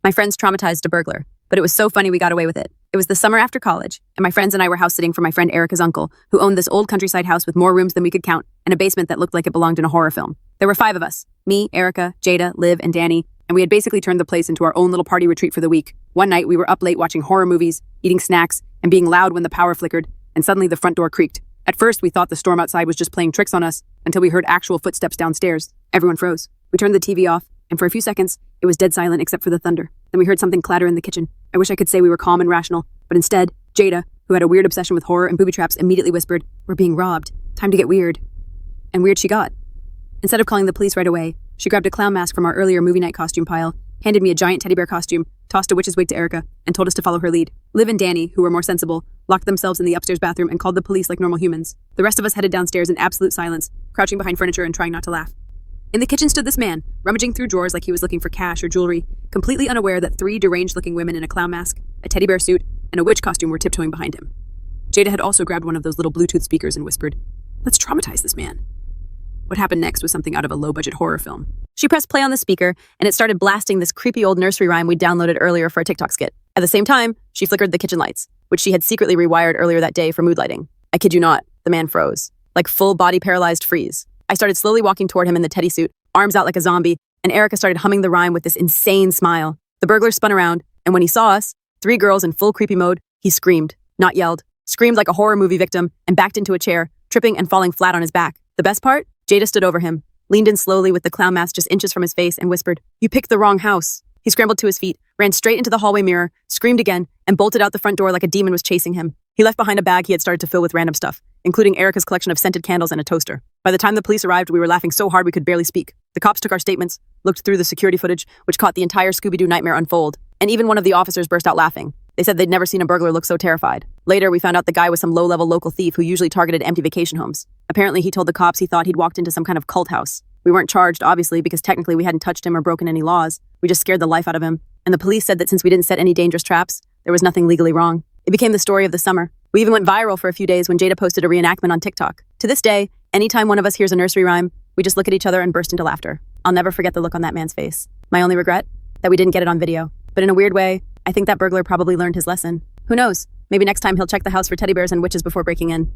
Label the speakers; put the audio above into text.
Speaker 1: My friends traumatized a burglar, but it was so funny we got away with it. It was the summer after college, and my friends and I were house sitting for my friend Erica's uncle, who owned this old countryside house with more rooms than we could count and a basement that looked like it belonged in a horror film. There were 5 of us: me, Erica, Jada, Liv, and Dani, and we had basically turned the place into our own little party retreat for the week. One night, we were up late watching horror movies, eating snacks, and being loud when the power flickered, and suddenly the front door creaked. At first, we thought the storm outside was just playing tricks on us until we heard actual footsteps downstairs. Everyone froze. We turned the TV off, and for a few seconds, it was dead silent except for the thunder. Then we heard something clatter in the kitchen. I wish I could say we were calm and rational, but instead, Jada, who had a weird obsession with horror and booby traps, immediately whispered, "We're being robbed. Time to get weird." And weird she got. Instead of calling the police right away, she grabbed a clown mask from our earlier movie night costume pile, handed me a giant teddy bear costume, tossed a witch's wig to Erica, and told us to follow her lead. Liv and Dani, who were more sensible, locked themselves in the upstairs bathroom and called the police like normal humans. The rest of us headed downstairs in absolute silence, crouching behind furniture and trying not to laugh. In the kitchen stood this man, rummaging through drawers like he was looking for cash or jewelry, completely unaware that 3 deranged-looking women in a clown mask, a teddy bear suit, and a witch costume were tiptoeing behind him. Jada had also grabbed one of those little Bluetooth speakers and whispered, "Let's traumatize this man." What happened next was something out of a low-budget horror film. She pressed play on the speaker, and it started blasting this creepy old nursery rhyme we downloaded earlier for a TikTok skit. At the same time, she flickered the kitchen lights, which she had secretly rewired earlier that day for mood lighting. I kid you not, the man froze, like full body paralyzed freeze. I started slowly walking toward him in the teddy suit, arms out like a zombie, and Erica started humming the rhyme with this insane smile. The burglar spun around, and when he saw us, 3 girls in full creepy mode, he screamed, not yelled, screamed like a horror movie victim, and backed into a chair, tripping and falling flat on his back. The best part? Jada stood over him, leaned in slowly with the clown mask just inches from his face, and whispered, "You picked the wrong house." He scrambled to his feet, ran straight into the hallway mirror, screamed again, and bolted out the front door like a demon was chasing him. He left behind a bag he had started to fill with random stuff, including Erica's collection of scented candles and a toaster. By the time the police arrived, we were laughing so hard we could barely speak. The cops took our statements, looked through the security footage, which caught the entire Scooby-Doo nightmare unfold, and even one of the officers burst out laughing. They said they'd never seen a burglar look so terrified. Later, we found out the guy was some low-level local thief who usually targeted empty vacation homes. Apparently, he told the cops he thought he'd walked into some kind of cult house. We weren't charged, obviously, because technically we hadn't touched him or broken any laws. We just scared the life out of him. And the police said that since we didn't set any dangerous traps, there was nothing legally wrong. It became the story of the summer. We even went viral for a few days when Jada posted a reenactment on TikTok. To this day, anytime one of us hears a nursery rhyme, we just look at each other and burst into laughter. I'll never forget the look on that man's face. My only regret? That we didn't get it on video. But in a weird way, I think that burglar probably learned his lesson. Who knows? Maybe next time he'll check the house for teddy bears and witches before breaking in.